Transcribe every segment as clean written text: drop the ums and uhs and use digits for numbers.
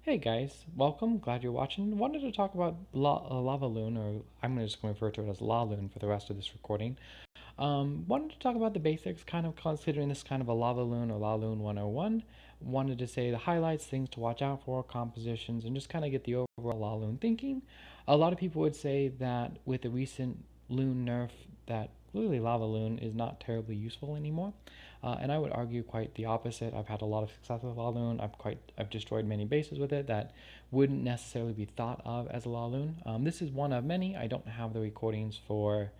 Hey guys, welcome. Glad you're watching. Wanted to talk about Lava Loon, or I'm just going to refer to it as LaLoon for the rest of this recording. Wanted to talk about the basics, kind of considering this kind of a Lava Loon or LaLoon 101. Wanted to say the highlights, things to watch out for, compositions, and just kind of get the overall LaLoon thinking. A lot of people would say that with the recent Loon nerf, that really Lava Loon is not terribly useful anymore. And I would argue quite the opposite. I've had a lot of success with LaLoon. I've destroyed many bases with it that wouldn't necessarily be thought of as a LaLoon. This is one of many. I don't have the recordings for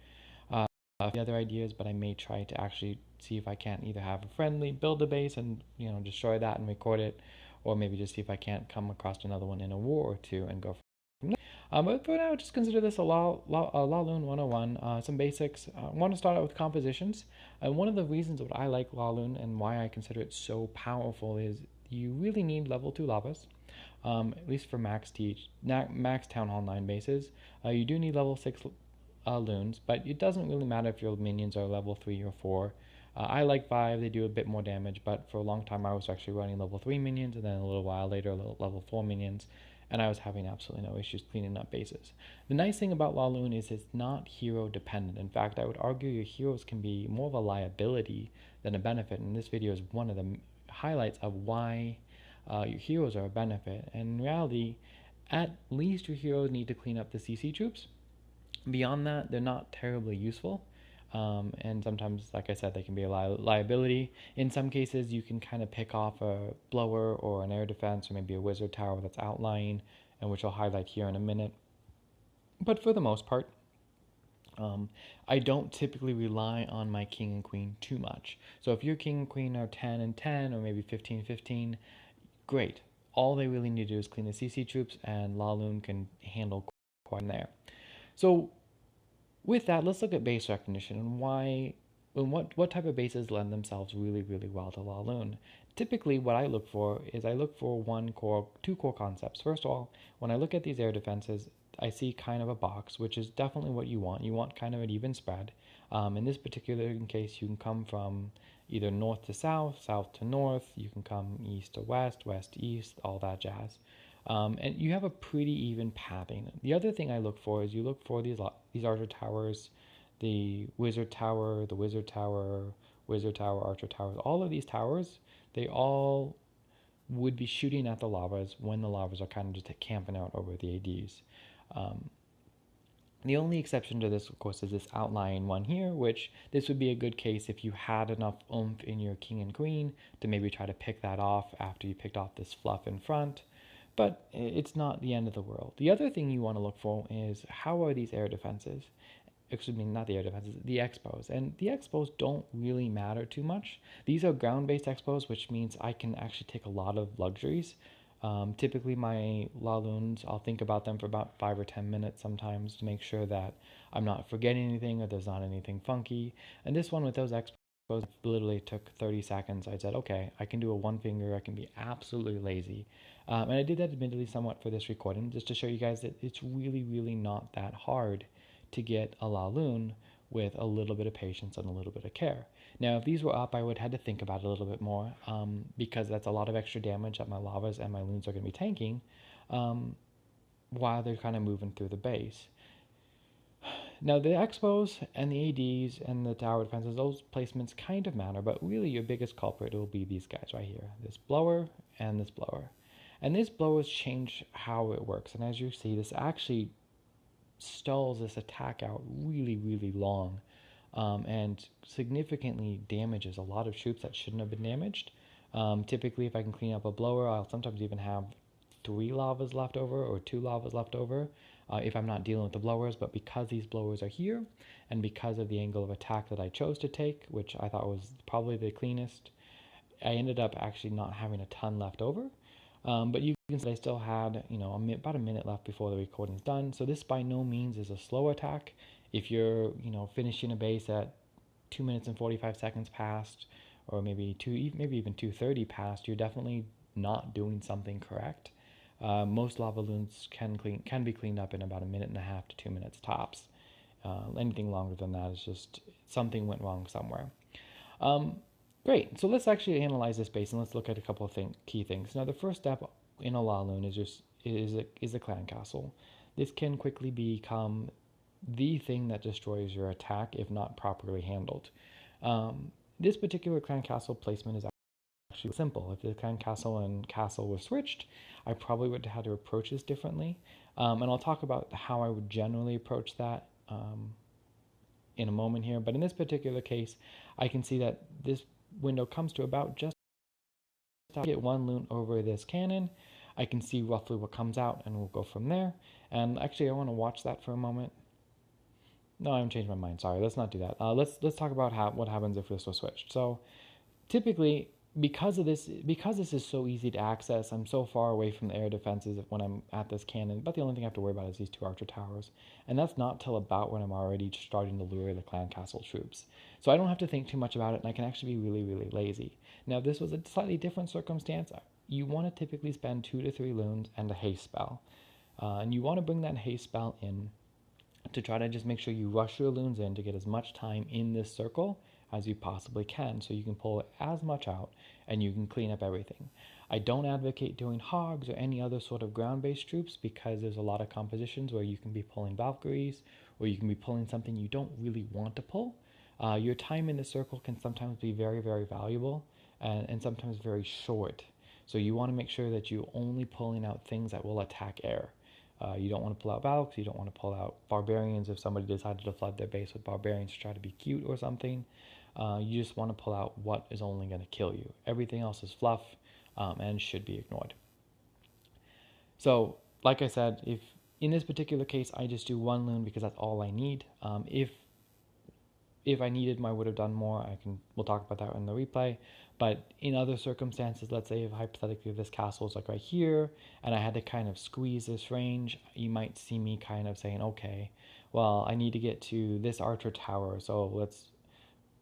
the other ideas, but I may try to actually see if I can't either have a friendly build a base and destroy that and record it, or maybe just see if I can't come across another one in a war or two and go from there. But for now, just consider this a LaLoon 101. Some basics. I want to start out with compositions. One of the reasons what I like LaLoon and why I consider it so powerful is you really need level 2 lavas. At least for max Town Hall 9 bases. You do need level 6 loons, but it doesn't really matter if your minions are level 3 or 4. I like 5, they do a bit more damage, but for a long time I was actually running level 3 minions, and then a little while later level 4 minions, and I was having absolutely no issues cleaning up bases. The nice thing about LaLoon is it's not hero dependent. In fact, I would argue your heroes can be more of a liability than a benefit, and this video is one of the highlights of why your heroes are a benefit. And in reality, at least your heroes need to clean up the CC troops. Beyond that, they're not terribly useful. And sometimes, like I said, they can be a liability. In some cases, you can kind of pick off a blower or an air defense or maybe a wizard tower that's outlying, and which I'll highlight here in a minute. But for the most part, I don't typically rely on my king and queen too much. So if your king and queen are 10 and 10 or maybe 15-15, great. All they really need to do is clean the CC troops, and LaLoon can handle quite in there. So with that, let's look at base recognition and what type of bases lend themselves really well to LaLoon. Typically, what I look for is two core concepts. First of all, when I look at these air defenses, I see kind of a box, which is definitely what you want. You want kind of an even spread. In this particular case, you can come from either north to south, south to north. You can come east to west, west to east, all that jazz. And you have a pretty even pathing. The other thing I look for is you look for these archer towers, the wizard tower, wizard tower, archer towers. All of these towers, they all would be shooting at the lavas when the lavas are kind of just camping out over the ADs. The only exception to this, of course, is this outlying one here, which this would be a good case if you had enough oomph in your king and queen to maybe try to pick that off after you picked off this fluff in front. But it's not the end of the world. The other thing you want to look for is how are these air defenses? Excuse me, not the air defenses, the Xbows. And the Xbows don't really matter too much. These are ground-based Xbows, which means I can actually take a lot of luxuries. Typically, my LaLoons, I'll think about them for about 5 or 10 minutes sometimes to make sure that I'm not forgetting anything or there's not anything funky. And this one with those Xbows literally took 30 seconds. I said, okay, I can do a one finger. I can be absolutely lazy. And I did that admittedly somewhat for this recording, just to show you guys that it's really not that hard to get a LaLoon with a little bit of patience and a little bit of care. Now, if these were up, I would have had to think about it a little bit more, because that's a lot of extra damage that my lavas and my loons are going to be tanking while they're kind of moving through the base. Now, the Xbows and the ADs and the tower defenses, those placements kind of matter, but really your biggest culprit will be these guys right here, this blower and this blower. And these blowers change how it works, and as you see, this actually stalls this attack out really long, and significantly damages a lot of troops that shouldn't have been damaged. Typically, if I can clean up a blower, I'll sometimes even have 3 lavas left over or 2 lavas left over if I'm not dealing with the blowers. But because these blowers are here, and because of the angle of attack that I chose to take, which I thought was probably the cleanest, I ended up actually not having a ton left over. But you can see I still had, about a minute left before the recording's done. So this by no means is a slow attack. If you're, finishing a base at 2 minutes and 45 seconds past, or maybe even 2:30 past, you're definitely not doing something correct. Most lava loons can be cleaned up in about a minute and a half to 2 minutes tops. Anything longer than that is just something went wrong somewhere. Great, so let's actually analyze this base and let's look at a couple of key things. Now, the first step in a LaLoon is a clan castle. This can quickly become the thing that destroys your attack if not properly handled. This particular clan castle placement is actually simple. If the clan castle and castle were switched, I probably would have had to approach this differently. And I'll talk about how I would generally approach that in a moment here. But in this particular case, I can see that this window comes to about just get one loon over this cannon. I can see roughly what comes out, and we'll go from there. And actually, I want to watch that for a moment. No, I haven't changed my mind. Sorry, let's not do that. Let's talk about what happens if this was switched. So typically, because this is so easy to access, I'm so far away from the air defenses when I'm at this cannon. But the only thing I have to worry about is these two archer towers, and that's not till about when I'm already starting to lure the clan castle troops. So I don't have to think too much about it, and I can actually be really, really lazy. Now, if this was a slightly different circumstance, you want to typically spend 2 to 3 loons and a haste spell, and you want to bring that haste spell in to try to just make sure you rush your loons in to get as much time in this circle as you possibly can, so you can pull as much out and you can clean up everything. I don't advocate doing hogs or any other sort of ground-based troops because there's a lot of compositions where you can be pulling Valkyries or you can be pulling something you don't really want to pull. Your time in the circle can sometimes be very, very valuable and sometimes very short. So you want to make sure that you're only pulling out things that will attack air. You don't want to pull out Valks, you don't want to pull out Barbarians if somebody decided to flood their base with Barbarians to try to be cute or something. You just want to pull out what is only going to kill you. Everything else is fluff and should be ignored. So, like I said, if in this particular case, I just do one loon because that's all I need. If I needed, I would have done more. We'll talk about that in the replay. But in other circumstances, let's say if hypothetically this castle is like right here, and I had to kind of squeeze this range, you might see me kind of saying, okay, well, I need to get to this archer tower, so let's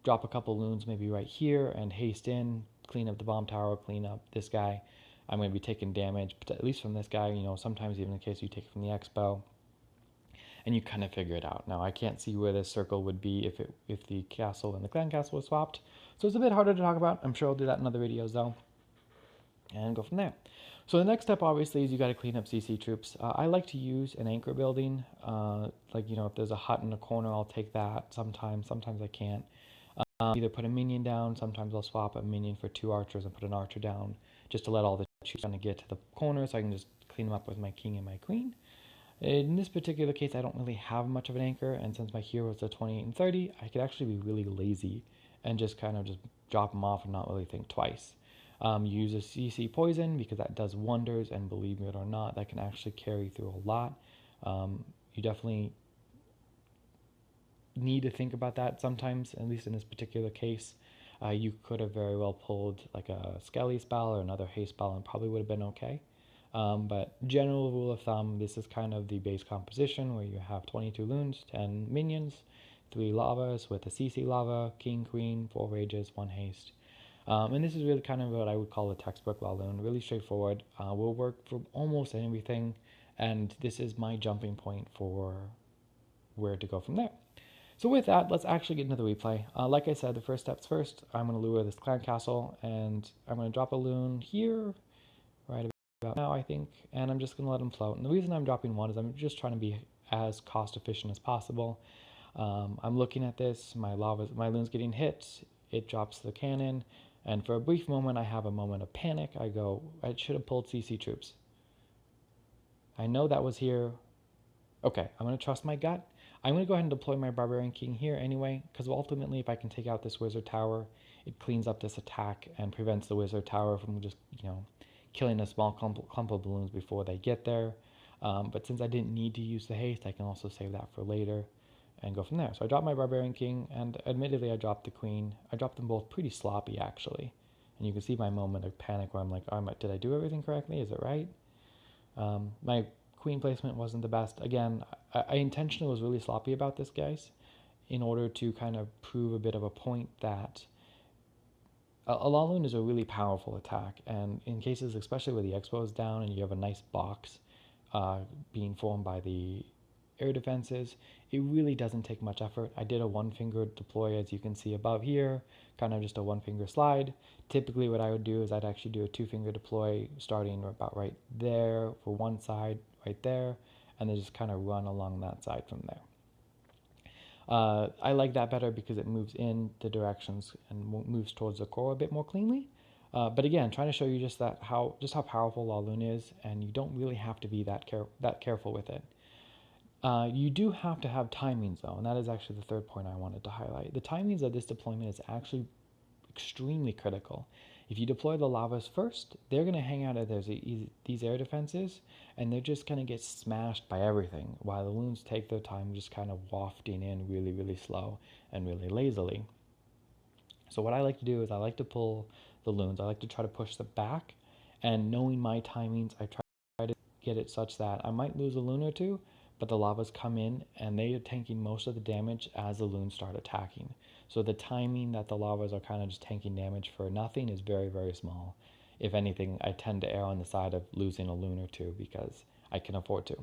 drop a couple loons maybe right here and haste in, clean up the bomb tower, clean up this guy. I'm going to be taking damage, but at least from this guy, sometimes even in case you take it from the Xbow, and you kind of figure it out. Now, I can't see where this circle would be if the castle and the clan castle was swapped, so it's a bit harder to talk about. I'm sure I'll do that in other videos, though, and go from there. So the next step, obviously, is you got to clean up CC troops. I like to use an anchor building. If there's a hut in the corner, I'll take that sometimes. Sometimes I can't. Either put a minion down. Sometimes I'll swap a minion for 2 archers and put an archer down just to let all the troops kind of get to the corner so I can just clean them up with my king and my queen. In this particular case, I don't really have much of an anchor, and since my heroes are 28 and 30, I could actually be really lazy and just kind of just drop them off and not really think twice. Use a CC poison because that does wonders, and believe it or not, that can actually carry through a lot. You definitely need to think about that sometimes, at least in this particular case. You could have very well pulled like a Skelly spell or another haste spell and probably would have been okay. But general rule of thumb, this is kind of the base composition where you have 22 loons, 10 minions, 3 lavas with a CC lava, king, queen, 4 rages, 1 haste. And this is really kind of what I would call a textbook LaLoon, really straightforward. Will work for almost everything, and this is my jumping point for where to go from there. So with that, let's actually get into the replay. Like I said, the first steps first. I'm going to lure this clan castle, and I'm going to drop a loon here, right about now, I think, and I'm just going to let them float. And the reason I'm dropping one is I'm just trying to be as cost efficient as possible. I'm looking at this, my loon's getting hit, it drops the cannon, and for a brief moment I have a moment of panic. I go, I should have pulled CC troops. I know that was here. Okay, I'm going to trust my gut. I'm going to go ahead and deploy my Barbarian King here anyway, because ultimately if I can take out this Wizard Tower, it cleans up this attack and prevents the Wizard Tower from just, killing a small clump of balloons before they get there. But since I didn't need to use the haste, I can also save that for later and go from there. So I dropped my Barbarian King, and admittedly I dropped the Queen. I dropped them both pretty sloppy, actually. And you can see my moment of panic where I'm like, oh, did I do everything correctly? Is it right? My Queen placement wasn't the best. Again, I intentionally was really sloppy about this, guys, in order to kind of prove a bit of a point that a LaLoon is a really powerful attack, and in cases especially where the Xbows down and you have a nice box being formed by the air defenses, it really doesn't take much effort. I did a one finger deploy, as you can see above here, kind of just a one finger slide. Typically what I would do is I'd actually do a two finger deploy starting about right there for one side, right there, and then just kind of run along that side from there. I like that better because it moves in the directions and moves towards the core a bit more cleanly. But again, trying to show you just how powerful LaLoon is, and you don't really have to be that careful with it. You do have to have timings though, and that is actually the third point I wanted to highlight. The timings of this deployment is actually extremely critical. If you deploy the lavas first, they're going to hang out at these air defenses, and they're just going to get smashed by everything, while the loons take their time just kind of wafting in really, really slow and really lazily. So what I like to do is I like to pull the loons. I like to try to push them back, and knowing my timings, I try to get it such that I might lose a loon or two, but the lavas come in and they are tanking most of the damage as the loons start attacking. So the timing that the lavas are kind of just tanking damage for nothing is very, very small. If anything, I tend to err on the side of losing a loon or two because I can afford to.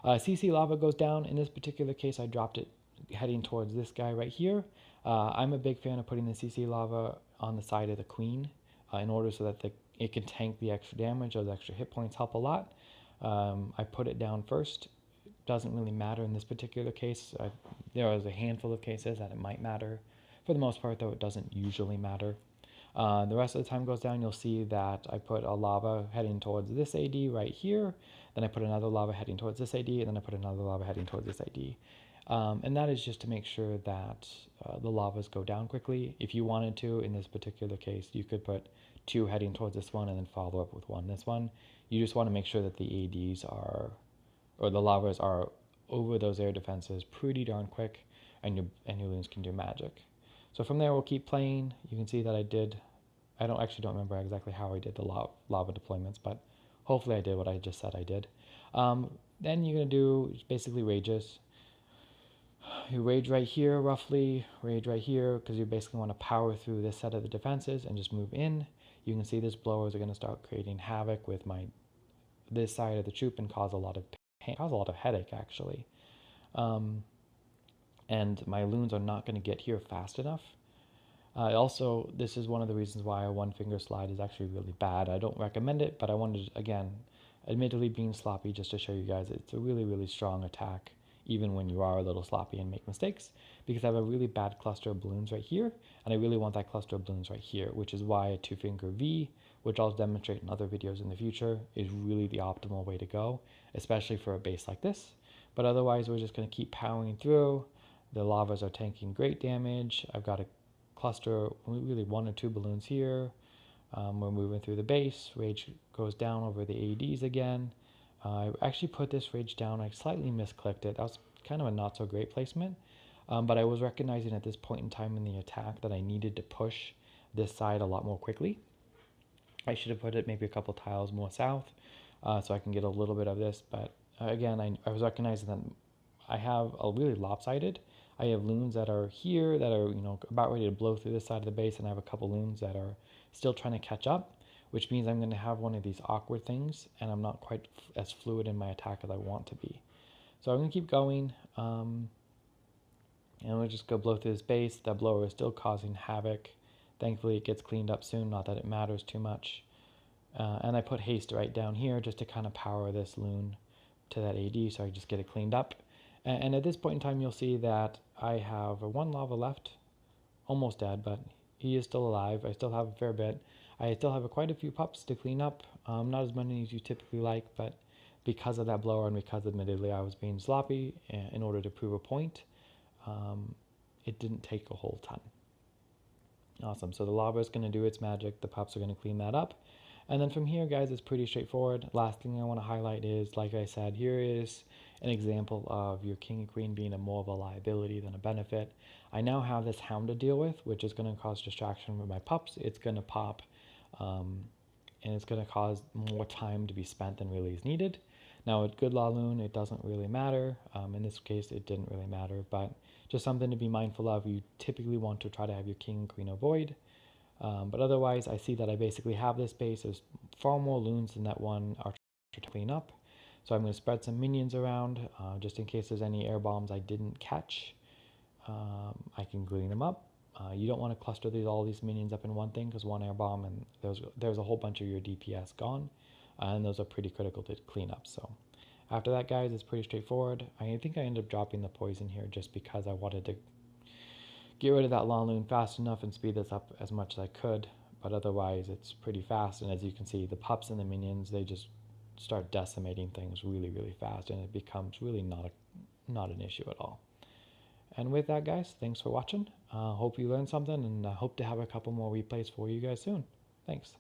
CC lava goes down. In this particular case, I dropped it heading towards this guy right here. I'm a big fan of putting the CC lava on the side of the queen in order so that it can tank the extra damage. Those extra hit points help a lot. I put it down first. Doesn't really matter in this particular case. There is a handful of cases that it might matter. For the most part, though, it doesn't usually matter. The rest of the time goes down, you'll see that I put a lava heading towards this AD right here. Then I put another lava heading towards this AD, and then I put another lava heading towards this AD. And that is just to make sure that the lavas go down quickly. If you wanted to, in this particular case, you could put two heading towards this one and then follow up with one this one. You just want to make sure that the ADs are, or the lavas are over those air defenses pretty darn quick, and your loons can do magic. So from there, we'll keep playing. You can see that I don't remember exactly how I did the lava deployments, but hopefully I did what I just said I did. Then you're going to do basically rages. You rage right here, roughly, rage right here, because you basically want to power through this set of the defenses and just move in. You can see these blowers are going to start creating havoc with this side of the troop and cause a lot of pain, cause a lot of headache, actually. And my loons are not going to get here fast enough. Also, this is one of the reasons why a one finger slide is actually really bad. I don't recommend it, but I wanted to, again, admittedly being sloppy, just to show you guys it's a really, really strong attack, even when you are a little sloppy and make mistakes, because I have a really bad cluster of balloons right here, and I really want that cluster of balloons right here, which is why a two finger V, which I'll demonstrate in other videos in the future, is really the optimal way to go, especially for a base like this. But otherwise, we're just going to keep powering through. The lavas are tanking great damage. I've got a cluster, really one or two balloons here. We're moving through the base. Rage goes down over the ADs again. I actually put this rage down. I slightly misclicked it. That was kind of a not so great placement. But I was recognizing at this point in time in the attack that I needed to push this side a lot more quickly. I should have put it maybe a couple tiles more south so I can get a little bit of this. But again, I was recognizing that I have a really lopsided. I have loons that are here that are about ready to blow through this side of the base, and I have a couple loons that are still trying to catch up, which means I'm going to have one of these awkward things, and I'm not quite as fluid in my attack as I want to be. So I'm going to keep going, and we'll just go blow through this base. That blower is still causing havoc. Thankfully, it gets cleaned up soon, not that it matters too much. And I put haste right down here just to kind of power this loon to that AD, so I just get it cleaned up. And at this point in time, you'll see that I have one lava left, almost dead, but he is still alive. I still have a fair bit. I still have quite a few pups to clean up, not as many as you typically like, but because of that blower and because admittedly I was being sloppy in order to prove a point, it didn't take a whole ton. Awesome, so the lava is going to do its magic. The pups are going to clean that up. And then from here, guys, it's pretty straightforward. Last thing I want to highlight is, like I said, here is an example of your king and queen being more of a liability than a benefit. I now have this hound to deal with, which is going to cause distraction with my pups. It's going to pop, and it's going to cause more time to be spent than really is needed. Now, with good LaLoon, it doesn't really matter. In this case, it didn't really matter, but just something to be mindful of. You typically want to try to have your king and queen avoid. But otherwise, I see that I basically have this base. There's far more loons than that one are trying to clean up. So I'm going to spread some minions around just in case there's any air bombs I didn't catch. I can clean them up. You don't want to cluster all these minions up in one thing, because one air bomb and there's a whole bunch of your DPS gone, and those are pretty critical to clean up. So after that, guys, it's pretty straightforward. I think I ended up dropping the poison here just because I wanted to get rid of that LaLoon fast enough and speed this up as much as I could, but otherwise it's pretty fast. And as you can see, the pups and the minions, they just start decimating things really, really fast, and it becomes really not an issue at all. And with that, guys, thanks for watching. Hope you learned something, and I hope to have a couple more replays for you guys soon. Thanks.